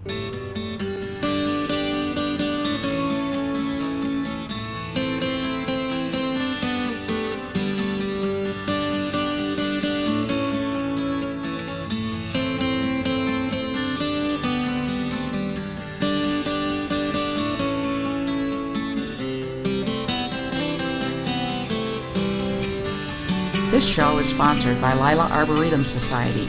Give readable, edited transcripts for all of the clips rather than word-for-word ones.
This show is sponsored by Lila Arboretum Society.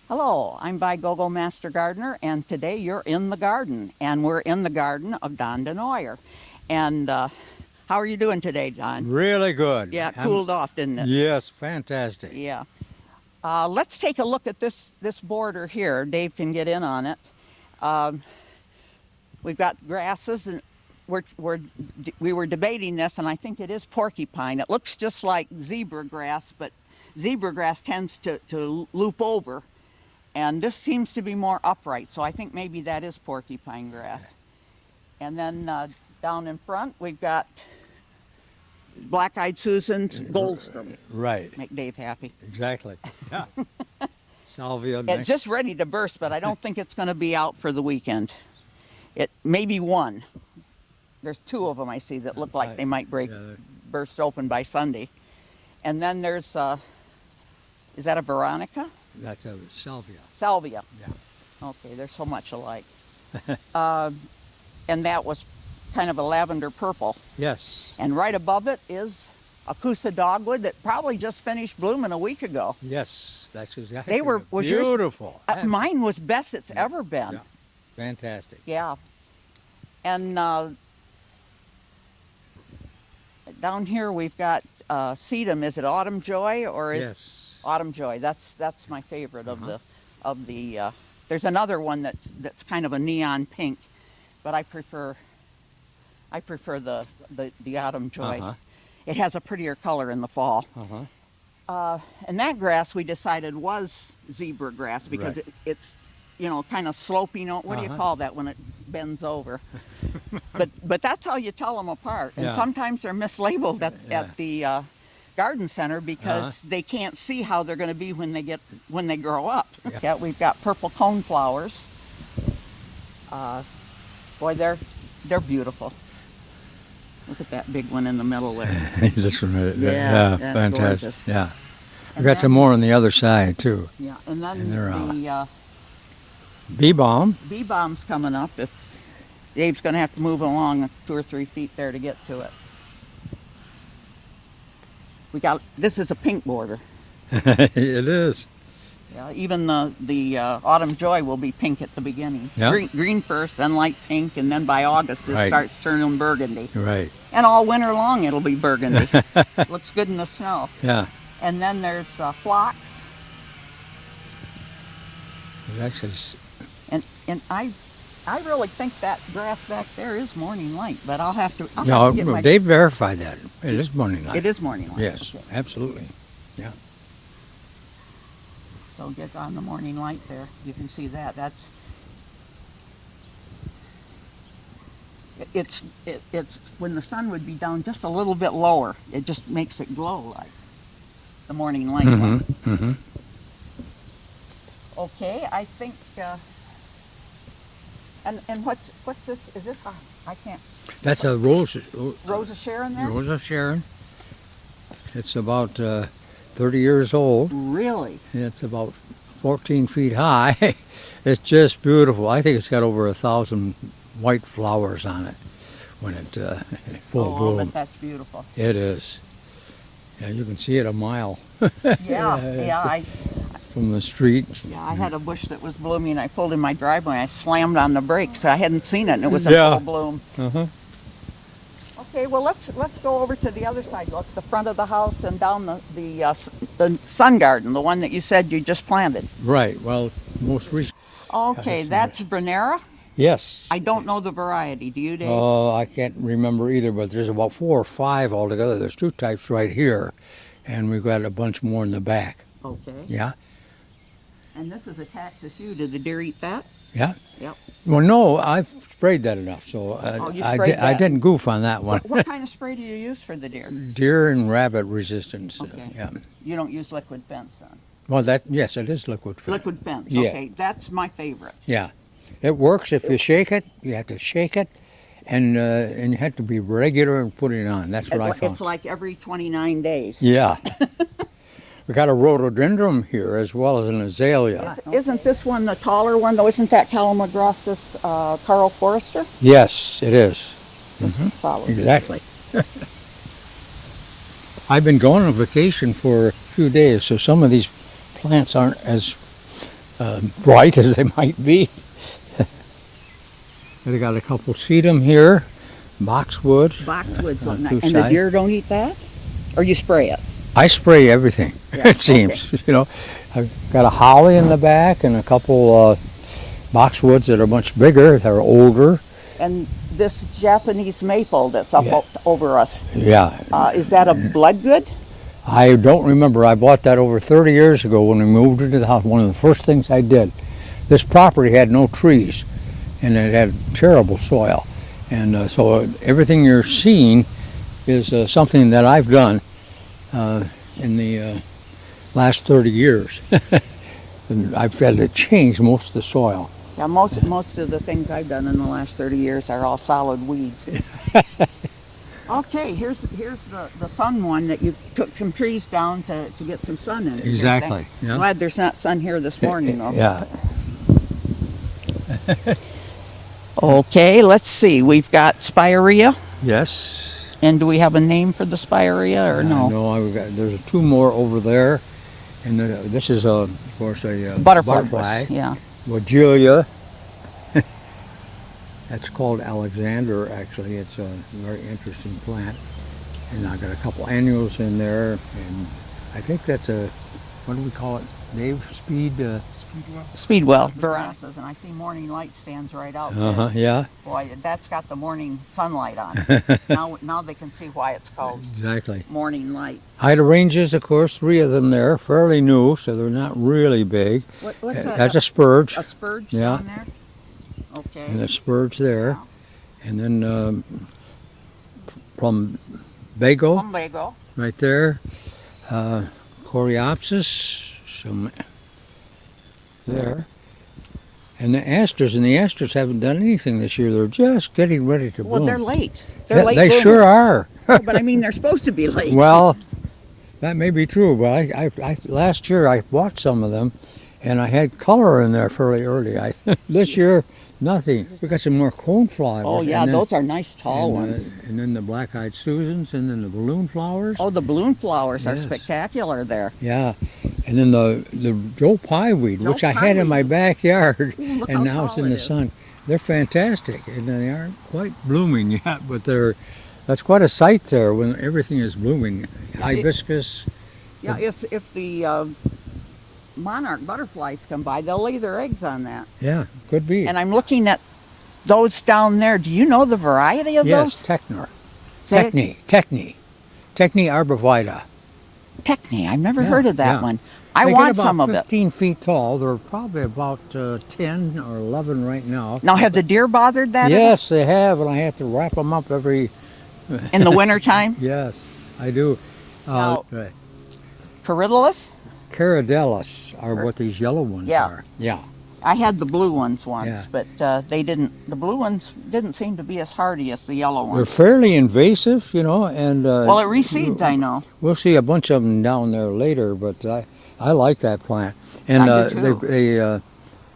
Hello, I'm Vigogo Master Gardener, and today you're in the garden, and we're in the garden of Don DeNooyer. And how are you doing today, Don? Really good. Yeah, it cooled off, didn't it? Yes, fantastic. Yeah. Let's take a look at this border here. Dave can get in on it. We've got grasses, and we were debating this, and I think it is porcupine. It looks just like zebra grass, but zebra grass tends to loop over, and this seems to be more upright, so I think maybe that is porcupine grass. And then down in front, we've got Black-Eyed Susan's Goldstrom. Right. Make Dave happy. Exactly. Yeah. Salvia. It's just ready to burst, but I don't think it's going to be out for the weekend. It may be one. There's two of them I see that look like they might burst open by Sunday. And then there's, is that a Veronica? That's a salvia. Salvia. Yeah. Okay, they're so much alike. And that was kind of a lavender purple. Yes. And right above it is a Coosa dogwood that probably just finished blooming a week ago. Yes, that's exactly. They were beautiful. Mine was best it's ever been. Yeah. Fantastic. Yeah. And down here we've got sedum. Is it Autumn Joy or is Yes. Autumn Joy? That's my favorite of the. There's another one that's kind of a neon pink, but I prefer the Autumn Joy. It has a prettier color in the fall. And that grass we decided was zebra grass because it's kind of sloping. What do you call that when it bends over? but that's how you tell them apart. And sometimes they're mislabeled at the garden center because they can't see how they're going to be when they grow up. Yeah, we've got purple cone flowers. Boy, they're beautiful. Look at that big one in the middle there. This one right there. Yeah, that's fantastic. gorgeous. Yeah. We've got some more on the other side too. Yeah, and then the bee balm. Bee balm's coming up. If Dave's going to have to move along 2 or 3 feet there to get to it. This is a pink border. It is. Yeah, even the Autumn Joy will be pink at the beginning. Yeah. Green first, then light pink, and then by August it starts turning burgundy. Right. And all winter long it'll be burgundy. Looks good in the snow. Yeah. And then there's phlox. It's actually. And I really think that grass back there is morning light, but I'll have to. Dave verified that. It is morning light. It is morning light. Yes, okay. absolutely. Yeah. So get on the morning light there. You can see that. It's when the sun would be down just a little bit lower. It just makes it glow like the morning light. Okay, I think. And what's this? Is this I can't. That's a rose. Rose of Sharon there? Rose of Sharon. It's about 30 years old. Really? It's about 14 feet high. It's just beautiful. I think it's got over 1,000 white flowers on it when it full bloom. But that's beautiful. It is. Yeah, you can see it a mile. Yeah. From the street. Yeah, I had a bush that was blooming. I pulled in my driveway. I slammed on the brakes. I hadn't seen it, and it was in full bloom. Okay, well let's go over to the other side. Look, the front of the house and down the sun garden, the one that you said you just planted. Right. Well, most recent. Okay, that's Bernera. Yes. I don't know the variety. Do you, Dave? I can't remember either, but there's about 4 or 5 altogether. There's 2 types right here, and we've got a bunch more in the back. Okay. Yeah. And this is a cactus yew. Did the deer eat that? Yeah. Yep. Well, no, I've sprayed that enough, so you I, sprayed I that. didn't goof on that one. What kind of spray do you use for the deer? Deer and rabbit resistance. Okay. Yeah. You don't use liquid fence then? Well, yes, it is liquid fence. Liquid fence. Yeah. Okay, that's my favorite. Yeah, it works if you shake it. You have to shake it, and you have to be regular and put it on. That's what I found. It's like every 29 days. Yeah. We got a rhododendron here as well as an azalea. Isn't this one the taller one though? Isn't that Calamagrostis Carl Forrester? Yes, it is. Follow. Exactly. I've been going on vacation for a few days, so some of these plants aren't as bright as they might be. I got a couple sedum here, boxwoods. Boxwoods look two nice. And the sides. deer don't eat that? Or you spray it? I spray everything, Yeah, it seems. You know, I've got a holly in the back and a couple boxwoods that are much bigger, that are older. And this Japanese maple that's up Yeah. over us, Yeah, is that a bloodgood? I don't remember. I bought that over 30 years ago when we moved into the house. One of the first things I did. This property had no trees, and it had terrible soil. And so everything you're seeing is something that I've done in the last 30 years. And I've had to change most of the soil. Yeah, most of the things I've done in the last 30 years are all solid weeds. Okay, here's the sun one that you took some trees down to get some sun in. Exactly. Yeah. Glad there's not sun here this morning though. Yeah. Okay, let's see. We've got spirea. Yes. And do we have a name for the spirea or no? No, there's two more over there, and this is of course a Butterfly. bush, yeah. Wagelia. That's called Alexander. Actually, it's a very interesting plant, and I got a couple annuals in there, and I think that's what do we call it, Dave? Speedwell. Veronicas, and I see morning light stands right out there. Yeah. Boy, that's got the morning sunlight on it. now they can see why it's called Exactly. morning light. Hydrangeas, of course, 3 of them there, fairly new, so they're not really big. What's that? That's a spurge. A spurge Yeah. down there? Okay. And the spurge there. Wow. And then plumbago Plumbago. right there. Coreopsis, some there. And the asters haven't done anything this year. They're just getting ready to bloom. Well, they're late. They're late They bloomers. sure are. But I mean, they're supposed to be late. Well, that may be true, but I last year I bought some of them, and I had color in there fairly early. This year, nothing. We got some more coneflowers. Oh yeah, and then- those are nice tall ones. And then the black-eyed Susans, and then the balloon flowers. Oh, the balloon flowers are Yes. spectacular there. Yeah, and then the Joe Pyeweed, Joe which I had in my backyard, Ooh, look and how now it's tall in it the is. sun. They're fantastic, and they aren't quite blooming yet, but that's quite a sight there when everything is blooming. Hibiscus. Yeah, if the monarch butterflies come by, they'll lay their eggs on that. Yeah, could be. And I'm looking at those down there. Do you know the variety of Yes, those? Technor. Say it. Techni arborvita. Techni. I've never Yeah, heard of that yeah. one. I They get want about some of it. 15 feet tall. They're probably about 10 or 11 right now. Now, have the deer bothered that? Yes, they have, and I have to wrap them up every. In the wintertime? Yes, I do. Now- Corydalus? Caradellis are what these yellow ones Yeah. are. Yeah. I had the blue ones once, Yeah. but the blue ones didn't seem to be as hardy as the yellow They're ones. fairly invasive, and Well, it reseeds, I know. we'll see a bunch of them down there later, but I like that plant. And I do too. they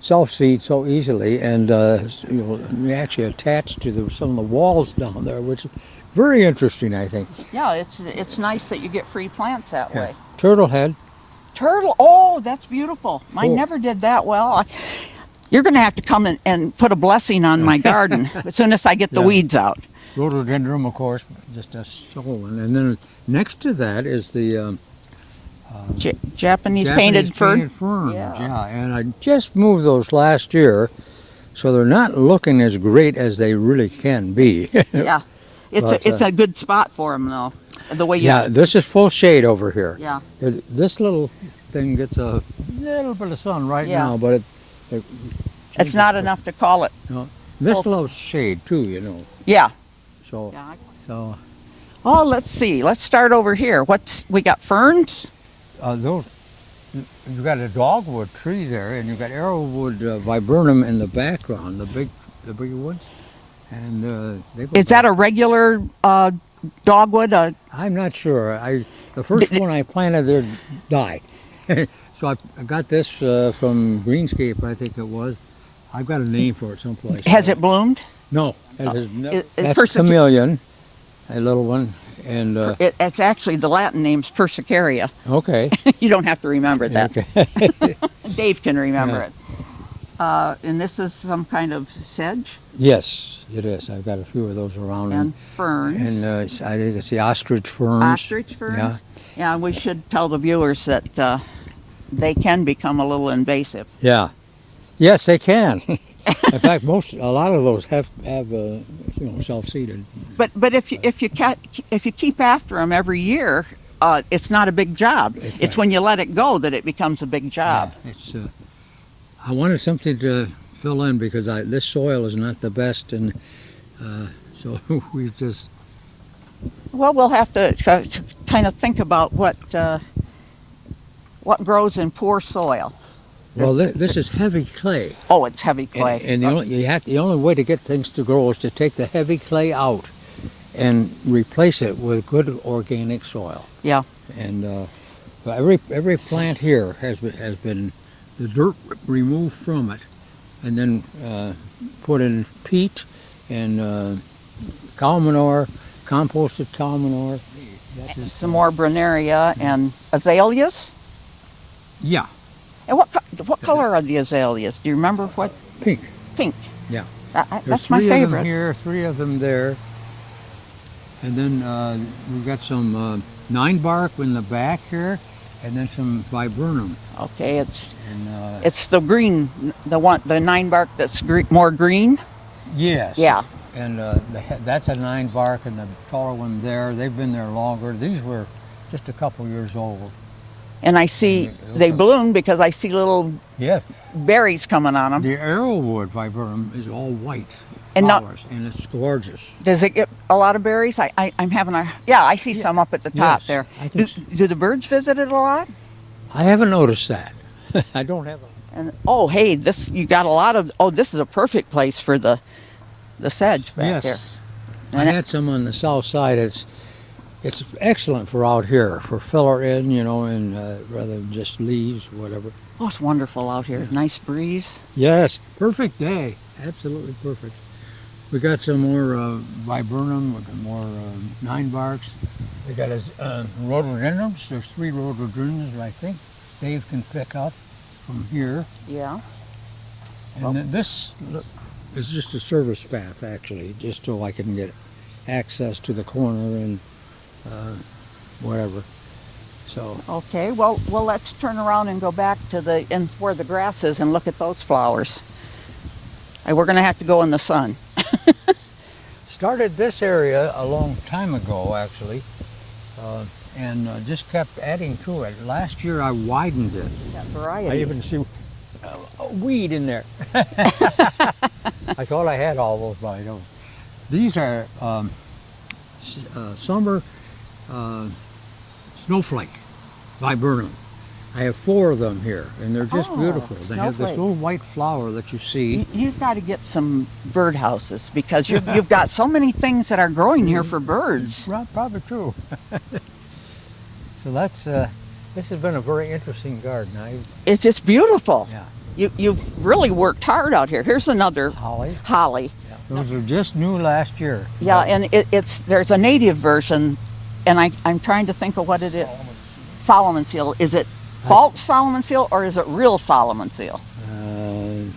self-seed so easily, and they actually attach to some of the walls down there, which is very interesting, I think. Yeah, it's nice that you get free plants that way. Turtlehead. Turtle, oh, that's beautiful. Mine Cool. never did that well. You're going to have to come and put a blessing on my garden as soon as I get the Yeah. weeds out. Rhododendron, of course, just a stolen. And then next to that is the Japanese painted fern. ferns. Yeah. Yeah, and I just moved those last year, so they're not looking as great as they really can be. Yeah, But, it's a good spot for them though. The way you. Yeah, this is full shade over here. Yeah. This little thing gets a little bit of sun right Yeah. now, but It's not enough to call it. No. This loves shade too, you know. Yeah. So, Yeah. so Oh, let's see. Let's start over here. We got ferns? those, you got a dogwood tree there, and you got arrowwood viburnum in the background, the bigger ones, and they go. Is that a regular dogwood? I'm not sure. The first one I planted there died, so I got this from Greenscape, I think it was. I've got a name for it someplace. Has it bloomed? No, it has never. It That's chameleon, a little one, and It's actually, the Latin name's Persicaria. okay. You don't have to remember that. Okay. Dave can remember Yeah. it. And this is some kind of sedge Yes, it is. I've got a few of those around, and ferns. and I think it's the ostrich ferns. Ostrich ferns? Yeah. Yeah, we should tell the viewers that they can become a little invasive. Yeah. Yes, they can. In fact, a lot of those have self-seeded. But if you keep after them every year, it's not a big job. That's It's right. when you let it go that it becomes a big job. Yeah, it's. I wanted something to fill in because this soil is not the best, and so we just. Well, we'll have to kind of think about what grows in poor soil. Well, this is heavy clay, Oh, it's heavy clay. and the only way to get things to grow is to take the heavy clay out and replace it with good organic soil. Yeah. And every plant here has been the dirt removed from it, and then put in peat and cow manure, composted cow manure. Some more Brunaria and azaleas. Yeah, And what color are the azaleas? Do you remember what? pink. Pink. Yeah. That's There's my three of them favorite. here, 3 of them there, and then we've got some 9 bark in the back here, and then some viburnum. Okay, it's And the green, the 9 bark that's more green. yes. Yeah. And that's a 9 bark, and the taller one there, they've been there longer. These were just a couple years old. And I see they bloom because I see little Yes. berries coming on them. The arrowwood viburnum is all white And not- flowers, and it's gorgeous. Does it get a lot of berries? I'm having I see some up at the top Yes, there. I think Do the birds visit it a lot? I haven't noticed that. I don't have a... And hey, you got a lot of. Oh, this is a perfect place for the sedge back here. Yes. I had some on the south side. It's excellent for out here, for filler in, and rather than just leaves, whatever. Oh, it's wonderful out here. Nice breeze. Yes, perfect day. Absolutely perfect. We got some more viburnum, we got more 9 barks. We got rhododendrons. There's 3 rhododendrons, I think Dave can pick up from here. Yeah. And then this is just a service path, actually, just so I can get access to the corner and whatever. So Okay. Well, let's turn around and go back to where the grass is and look at those flowers. We're going to have to go in the sun. started this area a long time ago, actually, and just kept adding to it. Last year I widened it. That variety. I even see a weed in there. I thought I had all those, but I don't. These are summer snowflake viburnum. I have 4 of them here, and they're just beautiful. They have this snowflake. little white flower that you see. You've got to get some birdhouses because you've got so many things that are growing here for birds. Probably true. So that's this has been a very interesting garden. It's just beautiful. Yeah. You've really worked hard out here. Here's another Holly. holly. Yeah. Those are just new last year. Yeah, and there's a native version, and I'm trying to think of what it is. Solomon seal. Is it false Solomon seal or is it real Solomon seal?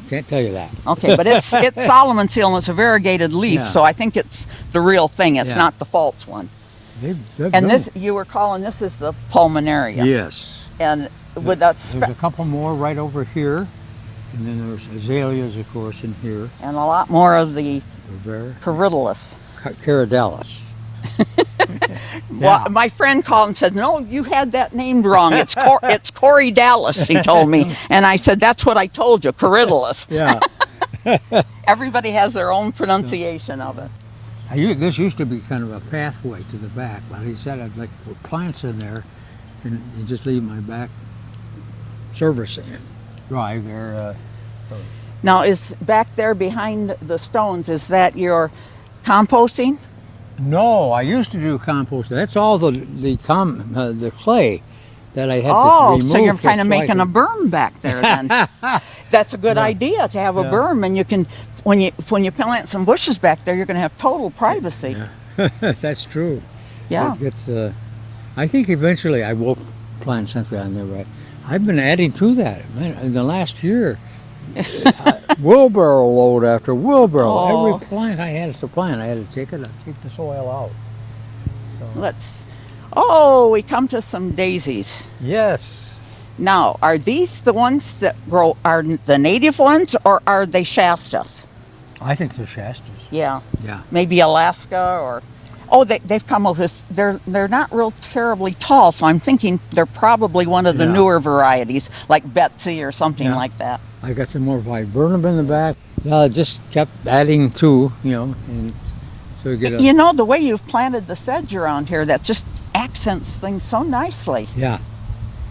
Can't tell you that. Okay, but it's Solomon seal and it's a variegated leaf, Yeah. so I think it's the real thing. It's Yeah. not the false one. They've And done this, it. you were calling this is the pulmonaria. Yes. And with that, There's a couple more right over here, and then there's azaleas, of course, in here. and a lot more of the Very corydalus. Caridalis. Well, my friend called and said, "No, you had that named wrong. It's Corydalus." He told me, and I said, "That's what I told you, corydalus." Yeah. Everybody has their own pronunciation of it. This used to be kind of a pathway to the back, but he said I'd like to put plants in there and just leave my back service drive there. Now, is back there behind the stones, is that your composting? No, I used to do compost. That's all the clay that I had to remove. So you're kind of making a berm back there then. That's a good idea to have a berm, and you can, when you plant some bushes back there, you're going to have total privacy. Yeah. That's true. Yeah. I think eventually I will plant something on there, right? I've been adding to that. Man, in the last year, wheelbarrow load after wheelbarrow. Oh. Every plant I had to plant, I had to take the soil out. So. We come to some daisies. Yes. Now, are these the ones that grow, are the native ones, or are they Shastas? I think they're Shastas. Yeah. Yeah. Maybe Alaska or... they've come up with, they're not real terribly tall, so I'm thinking they're probably one of the newer varieties, like Betsy or something like that. I got some more viburnum in the back. I just kept adding to, and so we get the way you've planted the sedge around here, that just accents things so nicely. Yeah.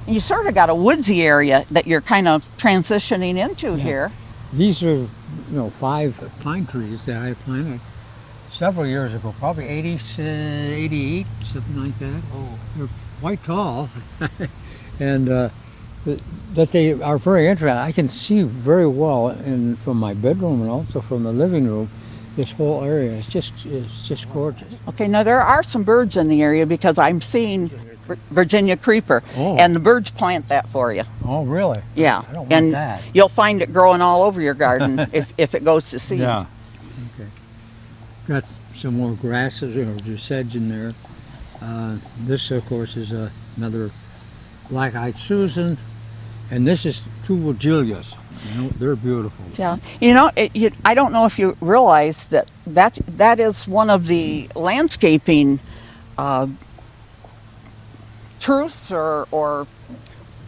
And you sort of got a woodsy area that you're kind of transitioning into here. These are, 5 pine trees that I planted several years ago, probably 88, something like that. Oh. They're quite tall. And that they are very interesting. I can see very well from my bedroom and also from the living room. This whole area is just gorgeous. Okay, now there are some birds in the area because I'm seeing Virginia creeper, and the birds plant that for you. Oh, really? Yeah, I don't and want that. You'll find it growing all over your garden if it goes to seed. Yeah. Okay. Got some more grasses or sedge in there. This, of course, is another black-eyed Susan, and this is two Wogilias. They're beautiful. Yeah. I don't know if you realize that is one of the landscaping truths, or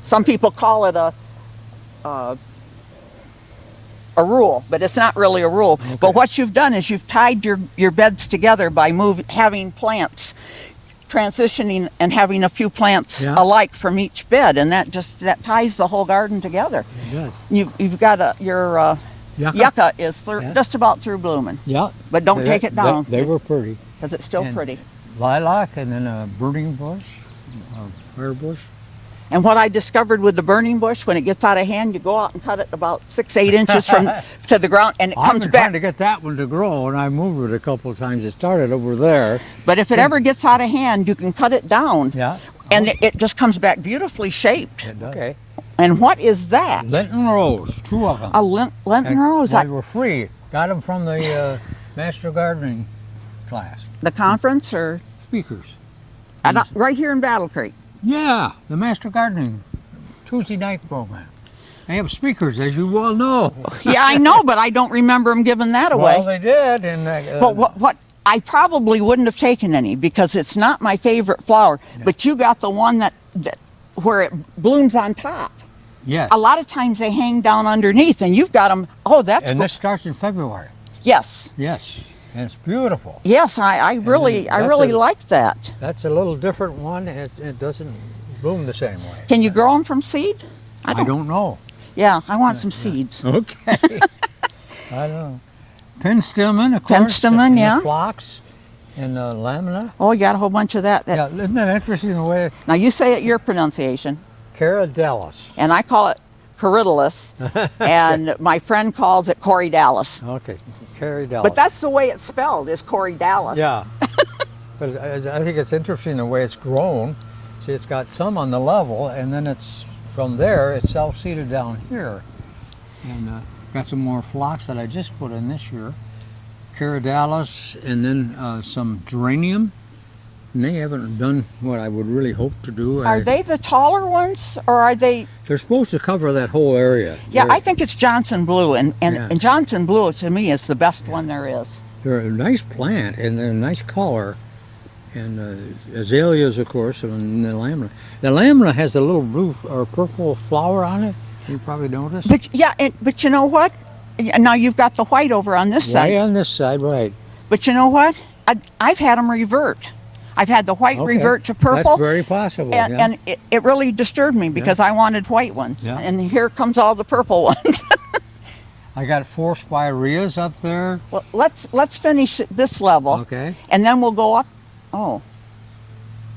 some people call it a rule, but it's not really a rule. Okay. But what you've done is you've tied your beds together by having plants, transitioning and having a few plants alike from each bed, and that ties the whole garden together. It does. You've got your yucca is just about through blooming. Yeah. But don't take it down. They were pretty. Because it's still pretty. Lilac, and then a burning bush, a fire bush. And what I discovered with the burning bush, when it gets out of hand, you go out and cut it about 6-8 inches to the ground, and it comes back. I've been trying to get that one to grow, and I moved it a couple of times. It started over there. But if it ever gets out of hand, you can cut it down. Yeah. And it just comes back beautifully shaped. It does. Okay. And what is that? Lenten rose, 2 of them. A Lenten rose? They were free. Got them from the Master Gardening class. The conference or? Speakers. Right here in Battle Creek. Yeah, the Master Gardening Tuesday night program. They have speakers, as you well know. Yeah, I know, but I don't remember them giving that away. Well, they did. And but what I probably wouldn't have taken any because it's not my favorite flower. Yeah. But you got the one that where it blooms on top. Yes. A lot of times they hang down underneath, and you've got them. Oh, that's. And this starts in February. Yes. Yes. And it's beautiful. Yes, I really like that. That's a little different one. It doesn't bloom the same way. Can you grow them from seed? I don't know. Yeah, I want some seeds. Okay. I don't know. Penstemon, of course. Penstemon, yeah. Phlox and lamina. Oh, you got a whole bunch of that. Yeah, isn't that interesting the way? Now you say it your pronunciation. Caradellis. And I call it Corydalis, and my friend calls it Corydalis. Okay, Corydalis. But that's the way it's spelled, is Corydalis. Yeah. But I think it's interesting the way it's grown. See, it's got some on the level, and then it's from there, it's self-seeded down here. And got some more phlox that I just put in this year. Corydalis, and then some geranium. And they haven't done what I would really hope to do. Are they the taller ones, or are they? They're supposed to cover that whole area. Yeah, I think it's Johnson Blue, and Johnson Blue to me is the best one there is. They're a nice plant, and they're a nice color. And azaleas, of course, and the lamina. The lamina has a little blue or purple flower on it. You probably noticed. But yeah, but you know what? now you've got the white over on this Right side. on this side, right. But you know what? I've had them revert. I've had the white Okay. revert to purple. That's very possible. And, yeah. and it really disturbed me because I wanted white ones. Yeah. And here comes all the purple ones. I got 4 spireas up there. Well, let's finish at this level. Okay. And then we'll go up. Oh.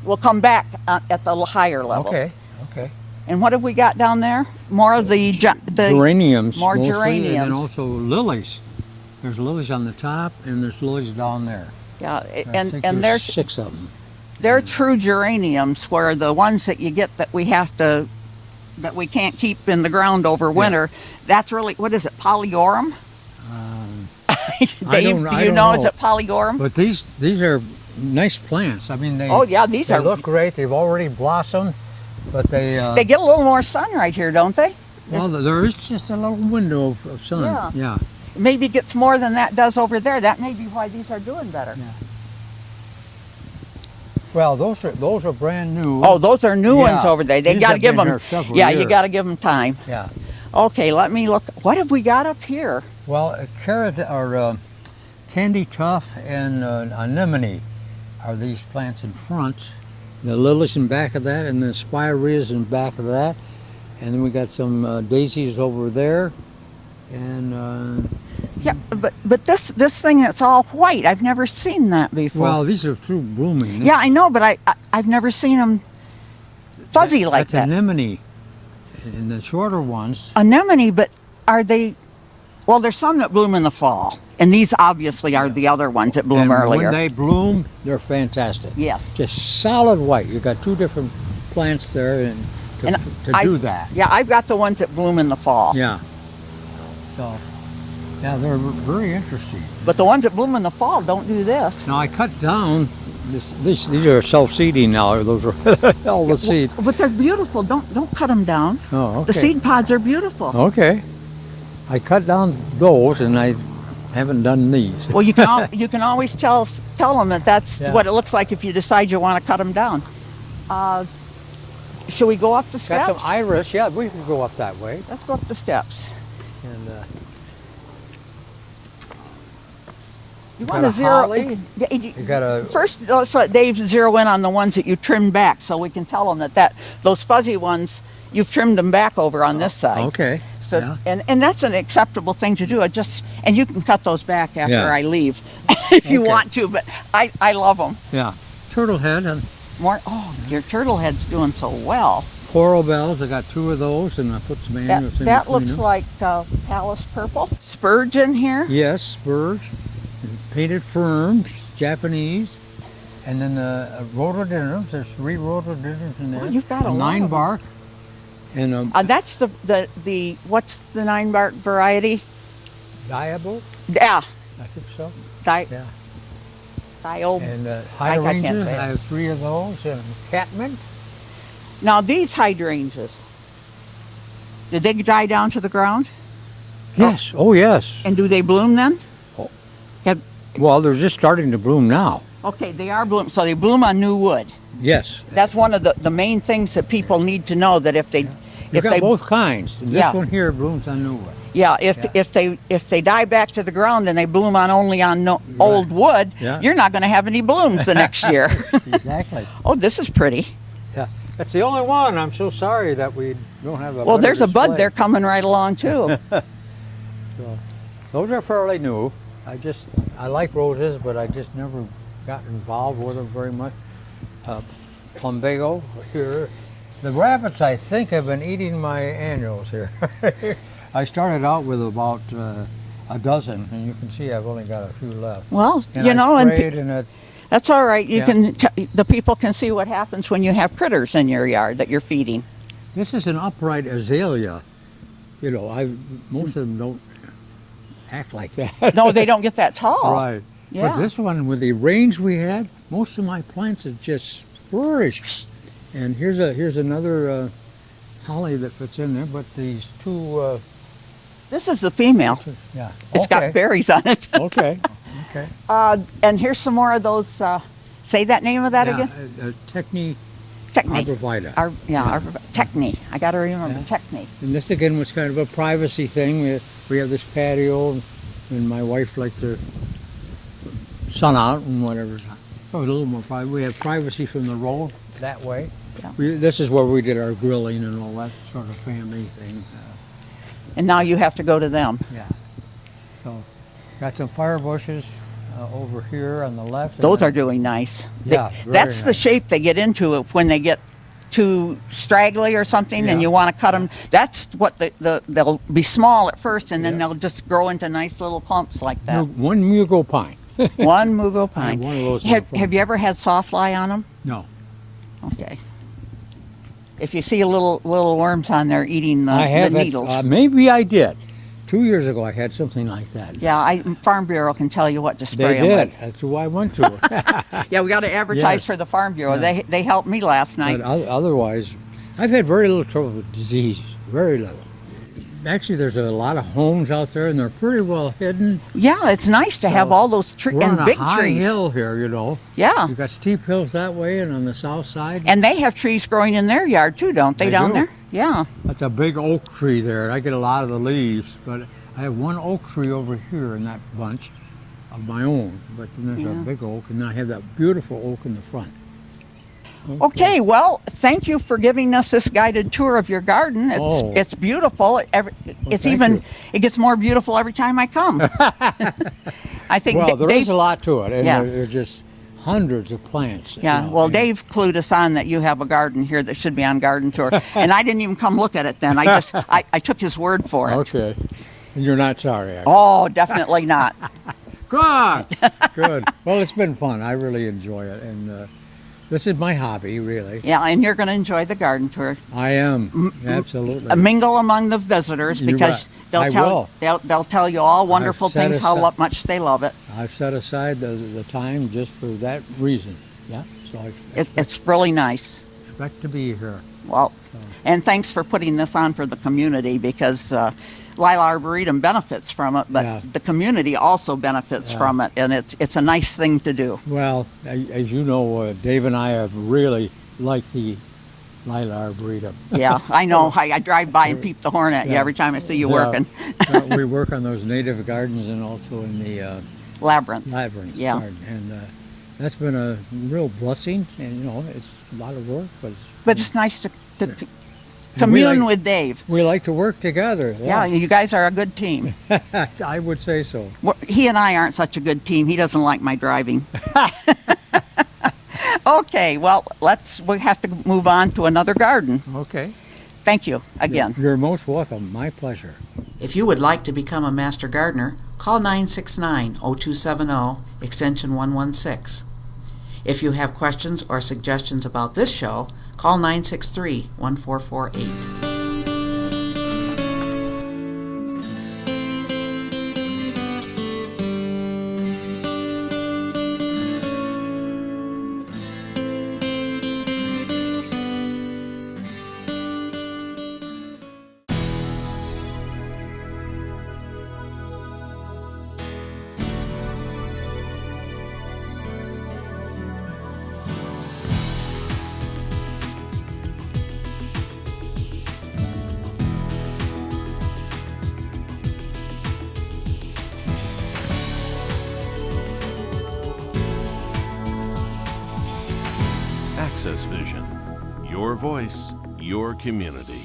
We'll come back at the higher level. Okay. Okay. And what have we got down there? More of the Geraniums. More mostly, geraniums. And then also lilies. There's lilies on the top, and there's lilies down there. Yeah, I and think and there's they're 6 of them. they're true geraniums, where the ones that you get that we can't keep in the ground over winter. That's really, what is it, polyorum? Dave, do you know? Is it polyorum? But these are nice plants. I mean, Oh yeah, these they are. look great. They've already blossomed, but they They get a little more sun right here, don't they? well, there is just a little window of sun. Yeah. Yeah. Maybe gets more than that does over there. That may be why these are doing better. Yeah. Well, those are brand new. Oh, those are new ones Yeah. over there. They These got to have give been them. here several Yeah, you years. got to give them time. Yeah. Okay, let me look. What have we got up here? Well, carrot or candy tuft and anemone are these plants in front. The lilies in back of that, and the spireas in back of that, and then we got some daisies over there, and Yeah, but this thing that's all white. I've never seen that before. well, these are true blooming. Yeah, I know, but I've never seen them fuzzy like that's that. anemone, and the shorter ones. Anemone, but are they? Well, there's some that bloom in the fall, and these obviously are the other ones that bloom and earlier. when they bloom, they're fantastic. Yes. Just solid white. You got 2 different plants there, and to I- do that. Yeah, I've got the ones that bloom in the fall. Yeah. So, yeah, they're very interesting. But the ones that bloom in the fall don't do this. Now I cut down these are self-seeding now. Those are all the seeds. But they're beautiful. Don't cut them down. Oh, okay. The seed pods are beautiful. Okay. I cut down those, and I haven't done these. Well, you can always tell them that that's Yeah. what it looks like if you decide you want to cut them down. Should we go up the steps? Got some iris. Yeah, we can go up that way. Let's go up the steps. And You got want a to zero? holly? You got a First, let's let Dave zero in on the ones that you trimmed back, so we can tell him that those fuzzy ones you've trimmed them back over on this side. okay. So yeah. and that's an acceptable thing to do. And you can cut those back after Yeah. I leave, if you Okay. want to. But I love them. Yeah. Turtle head and More. Oh, your turtle head's doing so well. coral bells. I got 2 of those, and I put some annuals in That between looks them. like Palace purple. Spurge in here. Yes, spurge, painted ferns, Japanese, and then the rhododendrons. There's 3 rhododendrons in there. Oh, you've got a lot 9 of them. bark, and That's the what's the 9 bark variety? diabo. Yeah, I think so. di, Yeah. dio. And I can't hydrangeas. say it. I have 3 of those, and catmint. Now these hydrangeas, did they die down to the ground? Yes. Oh, yes. And do they bloom then? Oh. Have, Well, they're just starting to bloom now. okay, they are bloom. So they bloom on new wood. Yes. That's one of the main things that people need to know, that if they You've got both kinds. And this Yeah. one here blooms on new wood. yeah, if they die back to the ground and they bloom on only on old wood, Yeah. you're not going to have any blooms the next year. Exactly. Oh, this is pretty. Yeah. That's the only one. I'm so sorry that we don't have a Well, better there's a bud display. there coming right along too. So, those are fairly new. I like roses, but I just never got involved with them very much. Plumbago here. The rabbits, I think, have been eating my annuals here. I started out with about a dozen, and you can see I've only got a few left. Well, And you I know, sprayed, and it, that's all right. You Yeah. can the people can see what happens when you have critters in your yard that you're feeding. this is an upright azalea. You know, most of them don't act like that. No, they don't get that tall. Right. Yeah. But this one, with the range we had, most of my plants have just flourished. And here's another holly that fits in there. But these 2, This is the female. yeah. It's got berries on it. Okay. Okay. And here's some more of those. Say that name of that Yeah, again. Techni Techni. arborvitae. Techni. I got to remember Yeah. Techni. And this again was kind of a privacy thing. we have this patio, and my wife liked to sun out and whatever. So it's a little more private. We have privacy from the road that way. Yeah. This is where we did our grilling and all that sort of family thing. And now you have to go to them. Yeah. So, got some fire bushes over here on the left. Those are doing nice. Yeah, That's the nice. shape they get into when they get too straggly or something, and Yeah. you want to cut them. That's what they'll be small at first, and then Yeah. they'll just grow into nice little clumps like that. One Mugo pine. One Mugo pine. one of those in the front. Have you ever had sawfly on them? No. Okay. If you see little worms on there eating I the haven't. needles. Maybe I did. 2 years ago, I had something like that. Yeah, Farm Bureau can tell you what to spray They them did. with. That's who I went to. Yeah, we got to advertise Yes. for the Farm Bureau. Yeah. They helped me last night. But otherwise, I've had very little trouble with disease. Very little. Actually, there's a lot of homes out there, and they're pretty well hidden. Yeah, it's nice to have all those trees We're and on big a high trees. hill here, you know. Yeah, You've got steep hills that way, and on the south side, and they have trees growing in their yard too, don't they? They Down do. there? Yeah. that's a big oak tree there. I get a lot of the leaves, but I have one oak tree over here in that bunch of my own. But then there's Yeah. a big oak, and then I have that beautiful oak in the front. Okay, well, thank you for giving us this guided tour of your garden. Oh. It's beautiful. It's thank even you. it gets more beautiful every time I come. I think Well, there is Dave. a lot to it, and Yeah. there's just hundreds of plants. Yeah, you know, well, and- Dave clued us on that you have a garden here that should be on garden tour, and I didn't even come look at it then. I took his word for it. Okay. And you're not sorry, actually. Oh, definitely not. Good. Good. Well, it's been fun. I really enjoy it, and this is my hobby, really. Yeah, and you're going to enjoy the garden tour. I am absolutely. Mingle among the visitors You because bet. I will. they'll tell you all wonderful set things, how aside- much they love it. I've set aside the time just for that reason. Yeah. So I It's really nice. expect to be here. Well, and thanks for putting this on for the community because Lila Arboretum benefits from it, but Yeah. the community also benefits from it, and it's a nice thing to do. Well, as you know, Dave and I have really liked the Lila Arboretum. Yeah, I know. I drive by and peep the horn at you Yeah. every time I see you Yeah. working. We work on those native gardens and also in the Labyrinth. labyrinth Yeah. garden, and that's been a real blessing. And you know, it's a lot of work, But it's nice to And we commune like- with Dave. we like to work together. Yeah, you guys are a good team. I would say so. He and I aren't such a good team. He doesn't like my driving. Okay, well, we have to move on to another garden. Okay. Thank you again. You're most welcome. My pleasure. If you would like to become a master gardener, call 969-0270, extension 116. If you have questions or suggestions about this show, call 963-1448. AccessVision. Your voice, your community.